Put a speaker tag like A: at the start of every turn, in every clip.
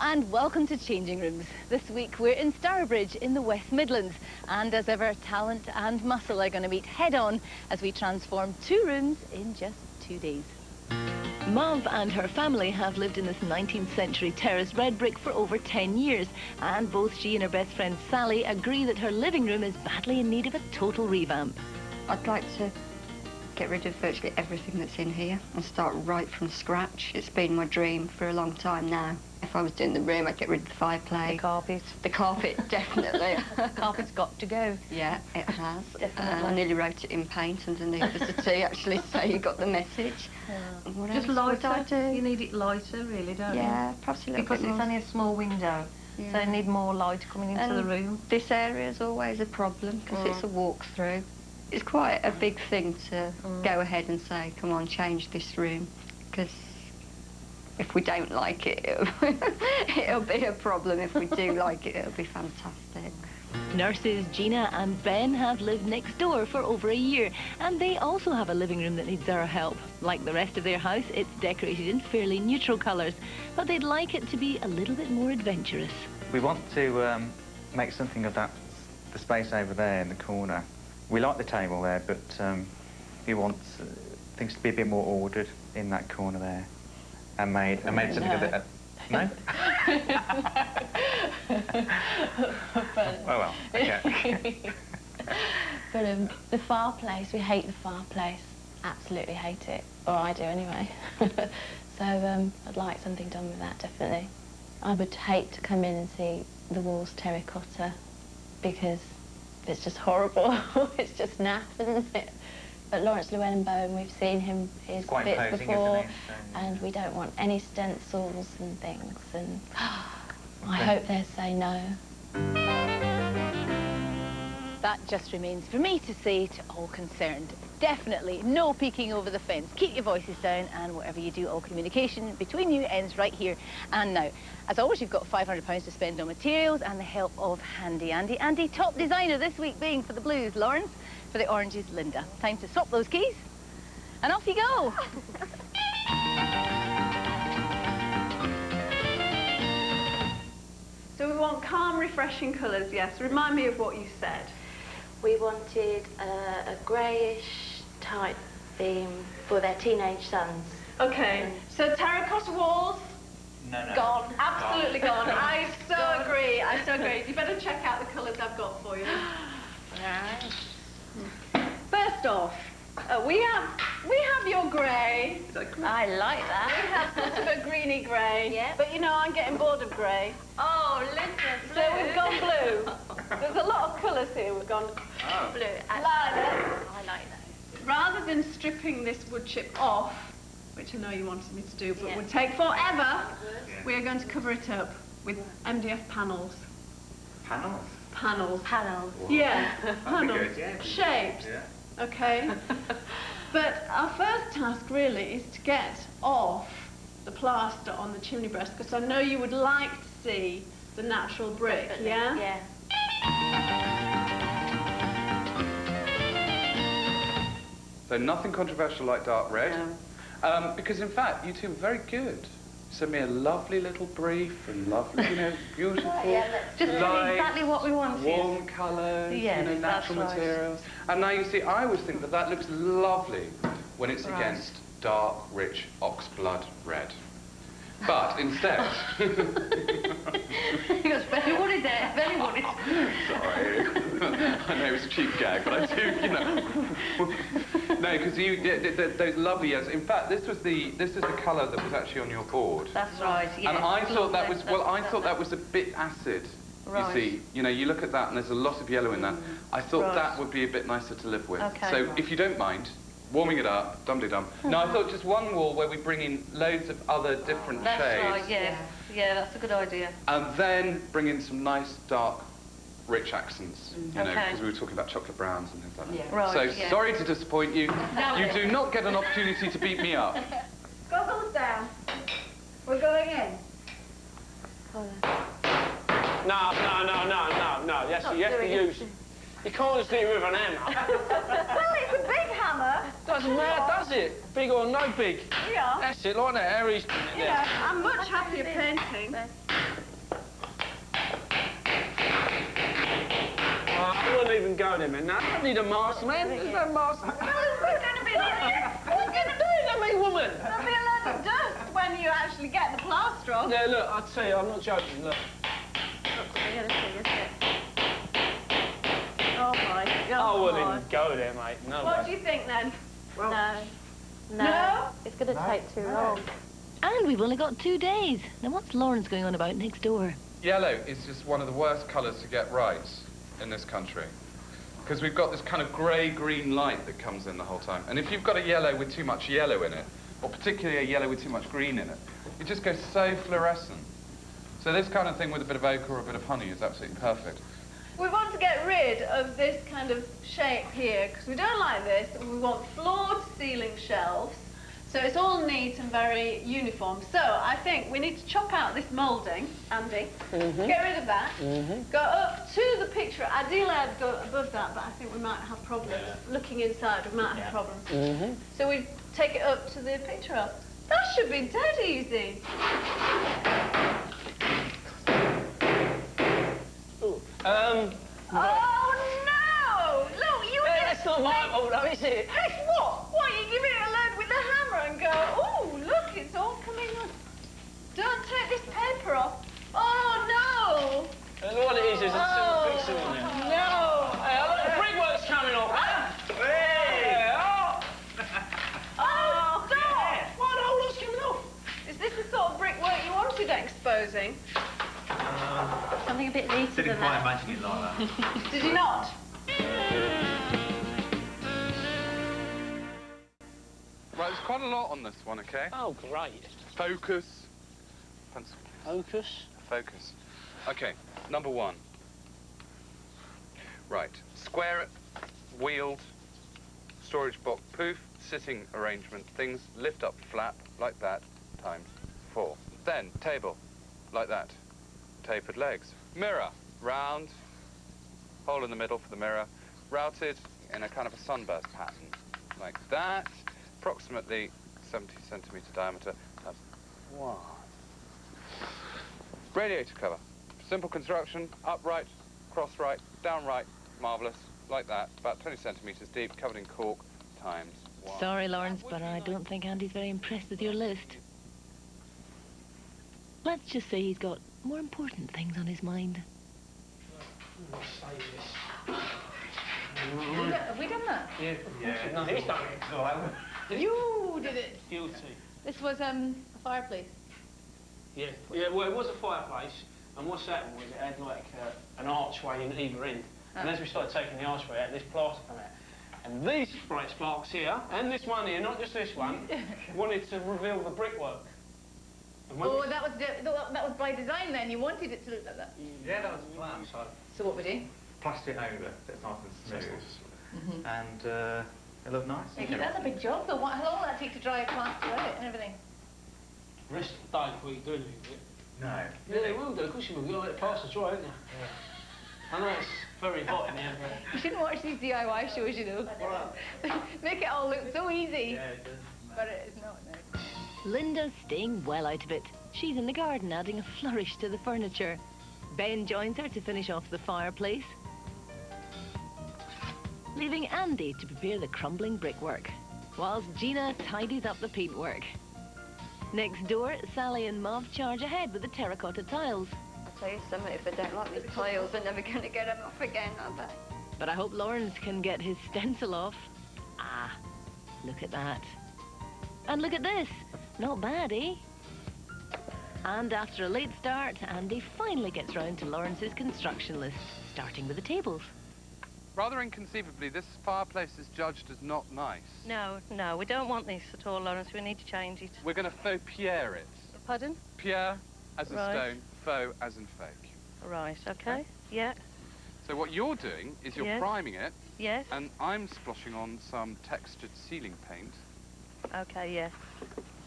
A: And welcome to Changing Rooms. This week we're in Stourbridge in the West Midlands, and as ever, talent and muscle are going to meet head-on as we transform 2 rooms in just 2 days. Mauve and her family have lived in this 19th century terraced red brick for over 10 years, and both she and her best friend Sally agree that her living room is badly in need of a total revamp.
B: I'd like to get rid of virtually everything that's in here and start right from scratch. It's been my dream for a long time now. If I was doing the room, I'd get rid of the fireplace.
A: The carpet.
B: The carpet, definitely.
A: The carpet's got to go.
B: Yeah, it has.
A: Definitely.
B: I nearly wrote it in paint underneath the settee, actually, so you got the message.
A: Yeah.
B: What
C: Just
B: else would I
C: lighter.
B: do?
C: You need it lighter, really, don't you?
B: Yeah, perhaps a little
C: because
B: bit more.
C: it's only a small window, so you need more light coming into the room.
B: This area is always a problem because it's a walk-through. It's quite a big thing to go ahead and say, come on, change this room, because if we don't like it, it'll be a problem. If we do like it, it'll be fantastic.
A: Nurses Gina and Ben have lived next door for over a year, and they also have a living room that needs our help. Like the rest of their house, it's decorated in fairly neutral colours, but they'd like it to be a little bit more adventurous.
D: We want to make something of that, the space over there in the corner. We like the table there, but we want things to be a bit more ordered in that corner there, and made something of it. No? Well, okay.
E: But the fireplace, we hate the fireplace. Absolutely hate it. Or I do anyway. So I'd like something done with that, definitely. I would hate to come in and see the walls terracotta, because it's just horrible. It's just naff, isn't it? But Laurence Llewelyn-Bowen, we've seen his
D: Quite
E: bits
D: imposing,
E: before,
D: isn't he?
E: and we don't want any stencils and things, and I hope they say no.
A: That just remains for me to say to all concerned, definitely no peeking over the fence. Keep your voices down, and whatever you do, all communication between you ends right here and now. As always, you've got £500 to spend on materials and the help of Handy Andy. Andy, top designer this week being for the blues, Laurence, for the oranges, Linda. Time to swap those keys, and off you go.
F: So we want calm, refreshing colours, yes. Remind me of what you said.
E: We wanted a greyish type theme for their teenage sons.
F: Okay, so terracotta walls?
D: No.
F: Gone, absolutely gone. I so agree, I so agree. You better check out the colours I've got for you. First off, we have your grey.
E: I like
F: We
E: that.
F: have sort of a greeny grey.
E: Yeah.
F: But you know, I'm getting bored of grey.
E: Oh, listen,
F: So we've gone blue. There's a lot of colours here. We've gone
E: blue.
F: lilac.
E: I like that.
F: Rather than stripping this wood chip off, which I know you wanted me to do, but
E: Yeah.
F: would take forever, we are going to cover it up with MDF panels.
D: Panels?
F: Panels.
E: Panels.
F: Yeah,
D: That'd be
F: panels.
D: good, yeah.
F: Shapes.
D: Yeah.
F: Okay. But our first task really is to get off the plaster on the chimney breast, because I know you would like to see the natural brick, yeah?
E: Yeah.
G: So nothing controversial like dark red. No. Because in fact, you two are very good. Sent me a lovely little brief and lovely, you know, beautiful,
E: Just
G: light,
E: exactly what we wanted.
G: warm colours,
E: Yes,
G: you know, natural
E: that's right.
G: materials. And now you see, I always think that that looks lovely when it's against dark, rich oxblood red. But instead...
E: Very wanted it, very wanted it.
G: Sorry. I know it's a cheap gag, but I do, you know. No, because you those lovely years. In fact, this is the colour that was actually on your board.
E: That's right, yeah.
G: And I thought that was I thought that was a bit acid.
E: Right.
G: You see, you look at that and there's a lot of yellow in that. I thought that would be a bit nicer to live with.
E: Okay.
G: So if you don't mind, warming it up, dum-de-dum. No, I thought just one wall where we bring in loads of other different shades.
C: That's right, yeah. Yeah, that's a good idea.
G: And then bring in some nice, dark, rich accents, you know, because we were talking about chocolate browns and things like that.
E: Yeah.
C: Right,
G: So, sorry to disappoint you. You do not get an opportunity to beat me up.
F: Goggles down. We're going in.
H: No. Yes, you have to use... You can't just do it with an hammer.
F: Well, it's a big hammer.
H: Doesn't matter, does it? Big or no big.
F: Yeah.
H: That's it, like that. Harry's...
F: Yeah, I'm much happier painting.
H: I wouldn't even go there, man. No, I don't need a mask, man. There's no mask.
F: There's going to be like...
H: What are you going to do to me, woman?
F: There'll be a lot of dust when you actually get the plaster off.
H: Yeah, look, I'll tell you, I'm not joking, look.
F: Oh my God.
H: I wouldn't even go there, mate. No
F: What
H: way.
F: do you think then?
E: No.
F: No?
E: It's going to take too long.
A: And we've only got 2 days. Now, what's Lawrence going on about next door?
G: Yellow is just one of the worst colours to get right in this country. Because we've got this kind of grey-green light that comes in the whole time. And if you've got a yellow with too much yellow in it, or particularly a yellow with too much green in it, it just goes so fluorescent. So this kind of thing with a bit of ochre or a bit of honey is absolutely perfect.
F: We want to get rid of this kind of shape here, because we don't like this. We want floor-to-ceiling shelves, so it's all neat and very uniform. So I think we need to chop out this moulding, Andy, get rid of that, go up to the picture. Ideally, I'd go above that, but I think we might have problems. Looking inside, we might have problems. So we take it up to the picture of. That should be dead easy. Oh no! Look, you
H: That's not my fault, though, is it?
F: It's what? What, you give it a load with the hammer and go, oh, look, it's all coming up. Don't take this paper off. Oh, no!
H: And what it is a simple fixing in there.
F: No!
H: Hey, look, the brickwork's coming off. Hey! Oh!
F: Oh, stop!
H: What, the whole lot's coming off?
F: Is this the sort of brickwork you wanted exposing?
E: Something a bit neater
I: Didn't
E: than
I: quite
E: that.
I: imagine it like that.
F: Did you not?
G: Right, there's quite a lot on this one, okay?
H: Oh, great.
G: Focus. Pencil.
H: Focus.
G: Focus. Okay, number 1. Right, square it, wheeled, storage box, poof, sitting arrangement, things lift up flap, like that, times 4. Then, table, like that, tapered legs. Mirror, round, hole in the middle for the mirror, routed in a kind of a sunburst pattern, like that, approximately 70 centimetre diameter. That's 1. Radiator cover. Simple construction, upright, cross right, down right, marvellous, like that, about 20 centimetres deep, covered in cork, times 1.
A: Sorry, Lawrence, but I don't think Andy's very impressed with your list. Let's just say he's got more important things on his mind. Have we done that?
H: Yeah. No, he's done it.
F: You did it.
H: Guilty.
A: This was a fireplace.
H: Yeah, well, it was a fireplace, and what's happened was it had like an archway in either end. And as we started taking the archway out, this plaster came out. And these bright sparks here, and this one here, not just this one, wanted to reveal the brickwork.
A: Oh, that was by design then. You wanted it to look like that.
I: Yeah, that was the plan.
A: So what we do?
I: Plaster it over, so it's nice and smooth. And it looked nice.
A: That's a big job, though. How long will that take to dry a plaster out and everything?
H: Rest of the day before you do anything with it.
I: No.
H: Yeah, they will do, of course you will. You've got to let the plaster dry, haven't you? Yeah. I know it's very hot in here, but...
A: You shouldn't watch these DIY shows, you know. Make it all look so easy.
I: Yeah, it does.
A: But it is not now. Linda's staying well out of it. She's in the garden adding a flourish to the furniture. Ben joins her to finish off the fireplace, leaving Andy to prepare the crumbling brickwork, whilst Gina tidies up the paintwork. Next door, Sally and Mauve charge ahead with the terracotta tiles.
B: I'll tell you something, if they don't like these tiles, they're never going to get them off again, are they?
A: But I hope Lawrence can get his stencil off. Ah, look at that. And look at this. Not bad, eh? And after a late start, Andy finally gets round to Lawrence's construction list, starting with the tables.
G: Rather inconceivably, this fireplace is judged as not nice.
C: No, we don't want this at all, Lawrence. We need to change it.
G: We're going to faux pierre it.
C: Pardon?
G: Pierre as a
C: Right.
G: stone, faux as in fake.
C: Right, okay. Yeah,
G: So what you're doing is you're
C: Yes.
G: priming it,
C: yes.
G: and I'm splashing on some textured ceiling paint.
C: Okay, yeah.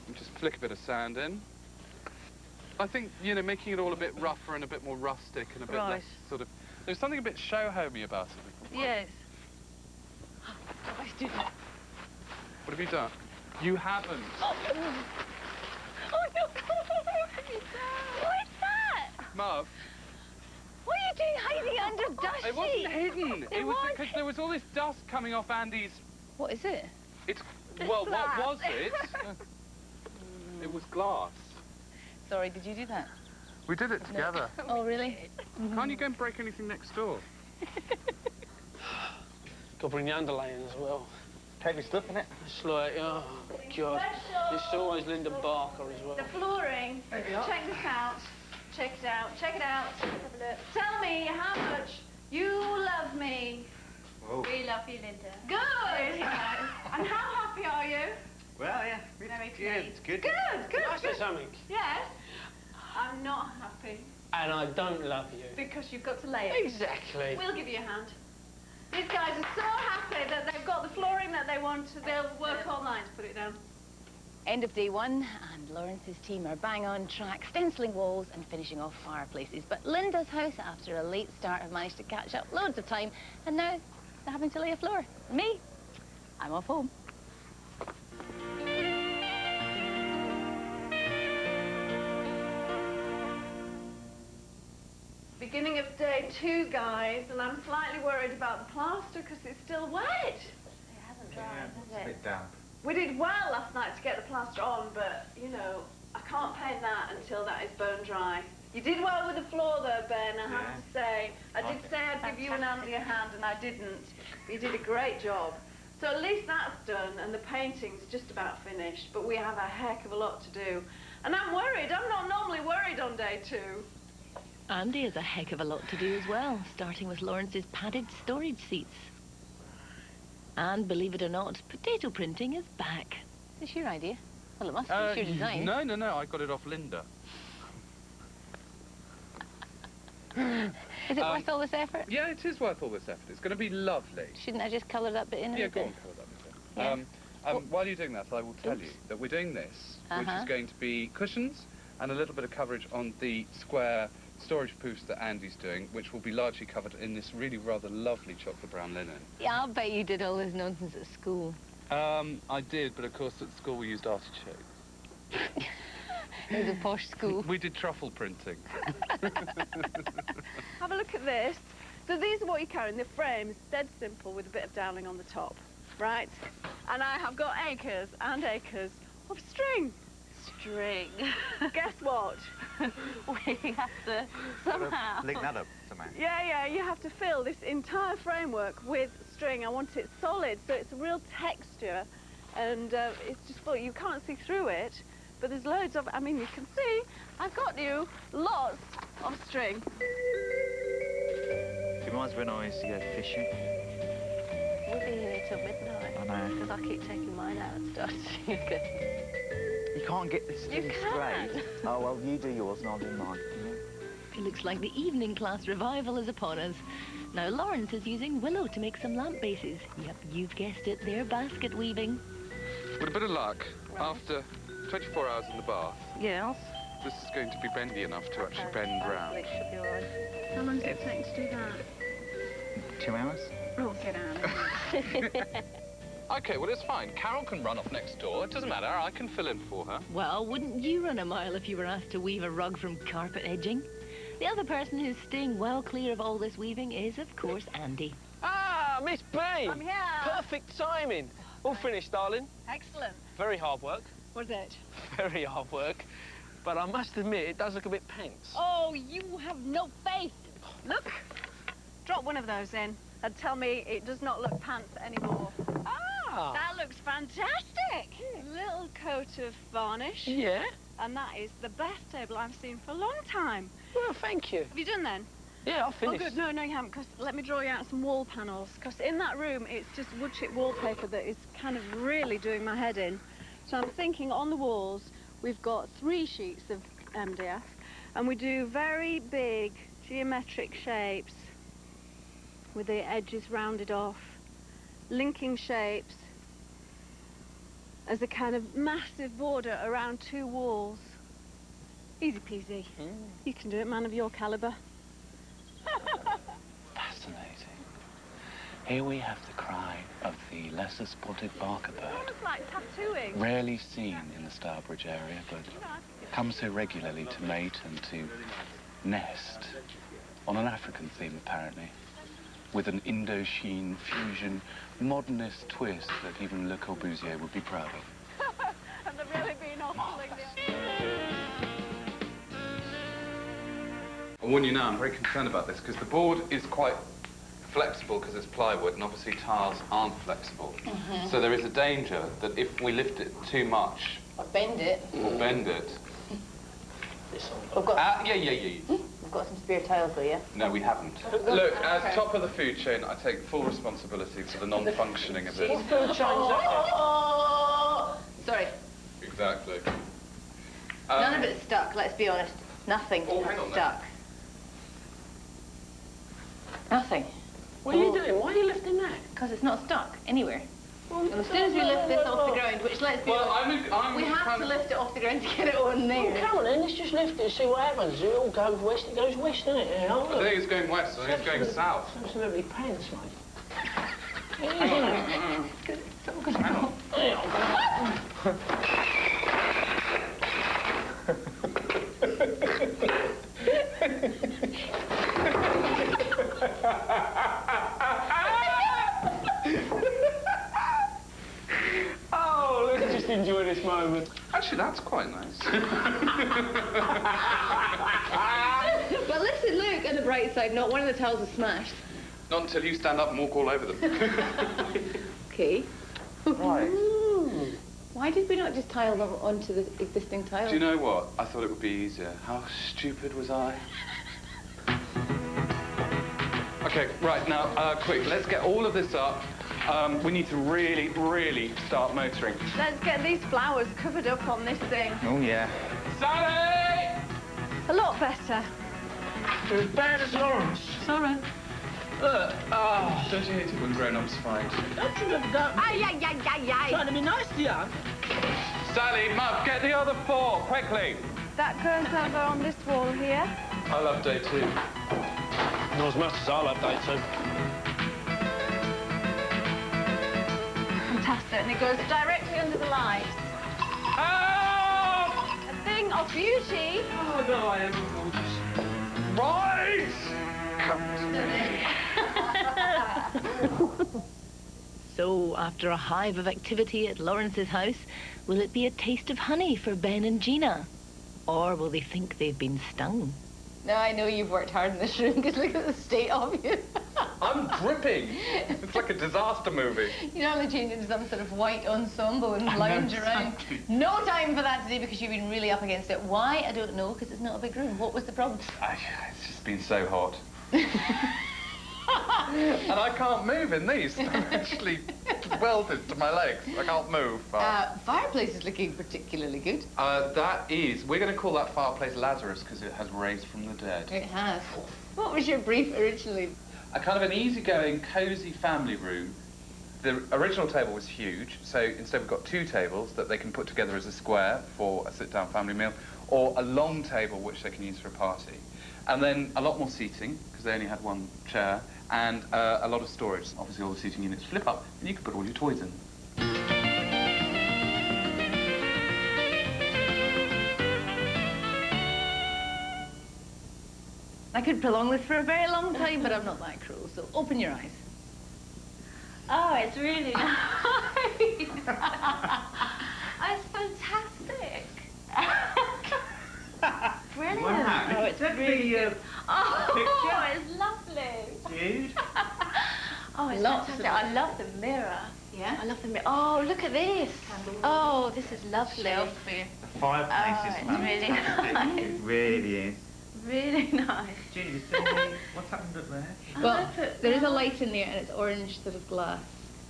G: And just flick a bit of sand in. I think, you know, making it all a bit rougher and a bit more rustic and a bit
C: Right.
G: less sort of... There's something a bit show-homey about it.
C: Yes.
A: I did it.
G: What have you done? You haven't.
A: Oh, no. What's that?
G: Marv,
A: What are you doing hiding under dust?
G: it wasn't hidden. It was because there was all this dust coming off Andy's...
A: What is it?
G: It's... Well, what was it? It was glass.
A: Sorry, did you do that?
G: We did it together.
A: Oh, really?
G: Can't you go and break anything next door?
H: Got to bring the underlaying as well.
D: Heavy stuff, innit?
H: It's like, oh, God. This is always Linda Barker as well.
F: The flooring. Check this out. Check it out. Check it out. Have a look. Tell me how much you love me.
D: Whoa.
F: We love you, Linda. Good. And how happy are you?
I: Well, yeah.
F: Very
I: It's
F: pleased.
I: good.
F: Good.
H: Can I say something?
F: Yes. I'm not happy
H: And I don't love you.
F: because you've got to lay it.
H: Exactly.
F: We'll give you a hand. These guys are so happy that they've got the flooring that they want. They'll work all night to put it down.
A: End of day one, and Lawrence's team are bang on track, stenciling walls and finishing off fireplaces. But Linda's house, after a late start, have managed to catch up loads of time, and now they're having to lay a floor. Me, I'm off home.
F: Beginning of day 2, guys, and I'm slightly worried about the plaster because it's still wet.
E: It hasn't dried,
I: It's a
E: has it?
I: bit damp.
F: We did well last night to get the plaster on, but, you know, I can't paint that until that is bone dry. You did well with the floor, though, Ben, I have to say. I did say I'd give you and Andy a hand, and I didn't. But you did a great job. So at least that's done, and the painting's just about finished, but we have a heck of a lot to do. And I'm worried. I'm not normally worried on day 2.
A: Andy has a heck of a lot to do as well, starting with Lawrence's padded storage seats. And believe it or not, potato printing is back. Is this your idea? Well, it must be. It's your design.
G: No, I got it off Linda.
A: Is it worth all this effort?
G: Yeah, it is worth all this effort. It's going to be lovely.
A: Shouldn't I just colour that bit in?
G: Yeah, go on, colour that bit in.
A: Yeah.
G: While you're doing that, I will tell you that we're doing this, which is going to be cushions and a little bit of coverage on the square storage poofs that Andy's doing, which will be largely covered in this really rather lovely chocolate brown linen.
A: Yeah, I'll bet you did all this nonsense at school.
G: I did, but of course at school we used artichoke.
A: It was a posh school.
G: We did truffle printing.
F: Have a look at this. So these are what you carry in the frames, dead simple with a bit of doweling on the top, right? And I have got acres and acres of string. String. Guess what?
E: We have to somehow...
I: Link that up somehow.
F: Yeah, you have to fill this entire framework with string. I want it solid, so it's a real texture, and it's just full. You can't see through it, but there's loads of, I mean, you can see, I've got you lots of string.
I: It reminds me when I used to go fishing.
E: We'll be here till midnight.
I: I know.
E: Because I keep taking mine out and start string again.
I: You can't get this string straight. Oh, well, you do yours and I'll do mine.
A: It looks like the evening class revival is upon us. Now Lawrence is using willow to make some lamp bases. Yep, you've guessed it, they're basket weaving.
G: With a bit of luck, after 24 hours in the bath,
A: Yes.
G: this is going to be bendy enough to actually bend round.
E: It should be all right.
F: How long does it take to do that?
I: 2 hours?
F: Oh, get out.
G: Okay, well, it's fine. Carol can run off next door. It doesn't matter. I can fill in for her.
A: Well, wouldn't you run a mile if you were asked to weave a rug from carpet edging? The other person who's staying well clear of all this weaving is, of course, Andy.
H: Ah, Miss B!
F: I'm here.
H: Perfect timing. All finished, darling.
F: Excellent.
H: Very hard work.
F: Was it?
H: Very hard work. But I must admit, it does look a bit pants.
F: Oh, you have no faith. Look. Drop one of those in and tell me it does not look pants anymore.
H: Ah!
F: That looks fantastic. Little coat of varnish.
H: Yeah?
F: And that is the best table I've seen for a long time.
H: Well, thank you.
F: Have you done then?
H: Yeah, I
F: Oh,
H: finished.
F: good. No, you haven't, because let me draw you out some wall panels, because in that room, it's just wood chip wallpaper that is kind of really doing my head in. So I'm thinking on the walls, we've got 3 sheets of MDF, and we do very big geometric shapes with the edges rounded off, linking shapes as a kind of massive border around 2 walls. Easy peasy. You can do it, man of your calibre.
J: Fascinating. Here we have the cry of the lesser spotted Barker bird,
F: It's like tattooing.
J: rarely seen in the Stourbridge area, but comes here regularly to mate and to nest, on an African theme apparently. with an Indochine fusion modernist twist that even Le Corbusier would be proud of.
F: And they've really been hustling the...
G: I warn you now, I'm very concerned about this because the board is quite flexible because it's plywood, and obviously tiles aren't flexible. So there is a danger that if we lift it too much...
A: Or bend it.
G: Or bend it...
A: We've got,
G: yeah.
A: we've got some spare tiles though, yeah?
G: No, we haven't. Look, as top of the food chain, I take full responsibility for the non-functioning of this.
H: Food chains
A: Oh! Sorry.
G: Exactly.
A: None of it's stuck, let's be honest. Nothing
G: hang on
A: stuck. Nothing.
H: What are you doing? Why are you lifting that?
A: Because it's not stuck anywhere. And as soon as we lift this off the ground, which let's be honest, we have to lift it off the ground to get it on there.
H: Well, come on then, let's just lift it and see what happens. It all goes west, it goes west, doesn't it? Yeah,
G: I think it's going west, I think it's going south.
H: Absolutely pants, mate.
A: It's all going to go.
H: Oh, let's just enjoy this moment.
G: Actually, that's quite nice.
A: But listen, look, on the bright side, not one of the tiles is smashed.
G: Not until you stand up and walk all over them.
A: Okay.
G: Right.
A: Why did we not just tile them onto the existing tile?
G: Do you know what? I thought it would be easier. How stupid was I? Okay, right, now, quick, let's get all of this up. We need to really, really start motoring.
F: Let's get these flowers covered up on this thing.
D: Oh, yeah.
G: Sally!
F: A lot better.
H: As bad as Laurence.
F: Sorry.
H: Look,
G: Don't you hate it when grown-ups fight?
H: don't you look that? Trying to be nice to you.
G: Sally, Muff, get the other four, quickly.
F: That goes over on this wall here.
G: I love day two.
H: Not as much as I'll update too.
F: Fantastic. And it goes directly under the lights.
G: Oh!
F: A thing of beauty.
H: Oh, no, I am gorgeous.
G: Right!
A: So, after a hive of activity at Lawrence's house, will it be a taste of honey for Ben and Gina? Or will they think they've been stung? Now, I know you've worked hard in this room, because look at the state of you.
G: I'm dripping. It's like a disaster movie.
A: You normally change into some sort of white ensemble and lounge around. No time for that today because you've been really up against it. Why? I don't know, because it's not a big room. What was the problem?
G: It's just been so hot. And I can't move in these. I'm actually welded to my legs. I can't move.
A: Fireplace is looking particularly good.
G: We're going to call that fireplace Lazarus because it has raised from the dead.
A: It has. What was your brief originally?
G: A kind of an easygoing, cosy family room. The original table was huge, so instead we've got two tables that they can put together as a square for a sit-down family meal, or a long table which they can use for a party. And then a lot more seating, because they only had one chair, and a lot of storage. Obviously all the seating units flip up, and you can put all your toys in.
A: I could prolong this for a very long time, but I'm not that cruel, so open your eyes.
C: Oh, it's really nice. It's fantastic. Brilliant.
I: Wow.
C: Oh, it's really good. Oh, it's lovely.
I: Dude.
C: Oh, it's
A: Lots
C: fantastic.
A: of
C: I love the mirror.
A: Yeah?
C: I love the mirror. Oh, look at this. Oh, this is lovely.
I: The fireplace is
C: it's really
I: fantastic.
C: nice.
I: It really is.
C: Really nice.
I: Judy, tell me what's happened up there?
A: Well, there is a light in there, and it's orange sort of glass.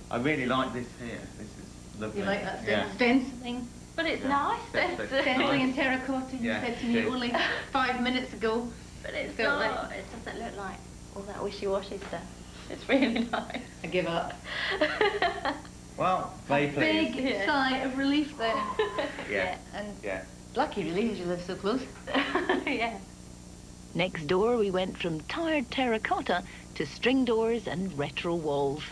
I: I really like this here. This is lovely.
A: You like that
I: Yeah.
A: stenciling?
C: But it's
I: Yeah.
C: nice.
I: Definitely.
A: Stenciling in terracotta, you
I: Yeah,
A: said to
I: it
A: me
I: is.
A: only 5 minutes ago.
C: But it's
A: Felt
C: not. It doesn't look like all that wishy-washy stuff. It's really nice.
A: I give up.
I: Well, very pleased.
A: Big sigh of relief there.
I: Yeah.
A: And
I: Yeah.
A: lucky really, because you live so close.
C: Yeah.
A: Next door, we went from tired terracotta to string doors and retro walls.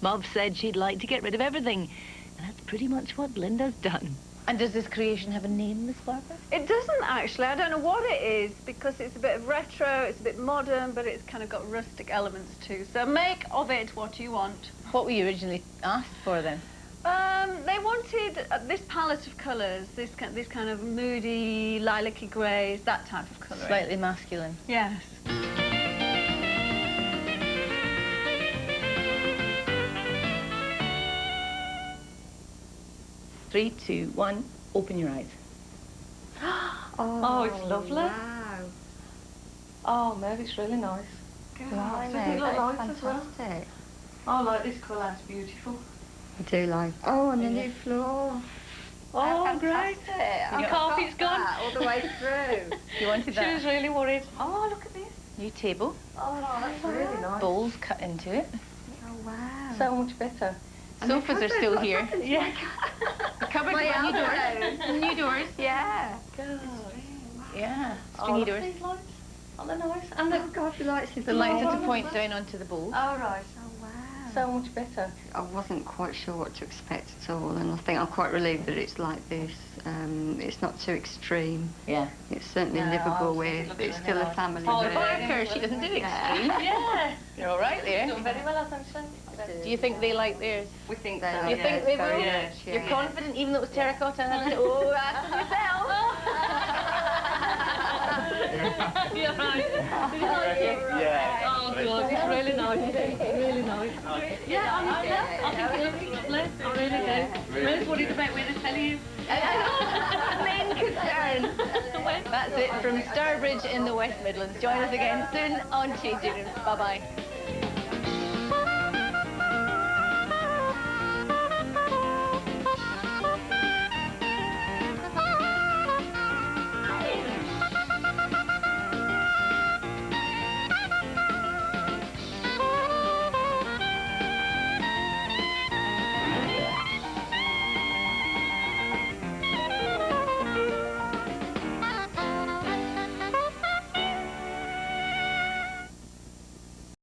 A: Mauve said she'd like to get rid of everything, and that's pretty much what Linda's done. And does this creation have a name, Miss Barker?
F: It doesn't actually. I don't know what it is because it's a bit of retro, it's a bit modern, but it's kind of got rustic elements too. So make of it what you want.
A: What were you originally asked for then?
F: They wanted this palette of colours, this kind of moody, lilac-y greys, that type of colour.
A: Slightly masculine.
F: Yes.
A: Three, 2, 1, open your eyes.
B: Oh,
F: it's lovely.
B: Wow.
K: Oh, Mauve, it's really nice.
B: Wow,
K: Doesn't it look
B: that's
K: nice as well?
B: fantastic.
K: I like this colour, it's beautiful.
B: I do like. Oh, and the new floor.
K: Oh, great.
B: Your
K: carpet's gone.
B: All the way through.
A: You wanted
K: She was
A: that?
K: really worried. Oh, look at this.
A: New table.
K: Oh, that's really nice.
A: Bowls cut into it.
B: Oh, wow.
K: So much better.
A: Sofas are still here.
K: Yeah.
A: The cupboards got new doors. New doors.
B: Yeah.
A: Yeah.
K: Oh,
A: Stringy
K: look
A: doors.
K: at these lights. Aren't they nice? And the,
B: Oh, God, the lights is
A: The lights are to
K: Oh,
A: point
K: nice.
A: down onto the bowls.
K: oh, right.
B: Oh, wow.
K: So much better.
B: I wasn't quite sure what to expect at all, and I think I'm quite relieved that it's like this. It's not too extreme.
A: Yeah.
B: It's certainly
K: No,
B: livable
K: I think it
B: with.
K: looks
B: It's
K: really
B: still a
K: nice.
B: family
A: Oh,
B: room.
A: Barker, she doesn't do extreme.
K: Yeah.
A: You're all right there.
K: Done very well, I think, son.
A: Do you think they like theirs?
B: We think
A: Do
B: they
A: you think they will?
K: Yeah.
A: You're confident, even though it was terracotta? And oh, ask them yourself.
K: You're right. Did you like it?
I: Yeah.
K: Oh, God, it's really nice. Really nice. Yeah, honestly, I think it looks lovely. I really do. Rose worried about where the telly is.
A: Main concern. That's it from Stourbridge in the West Midlands. Join us again soon on Changing Rooms. Bye-bye.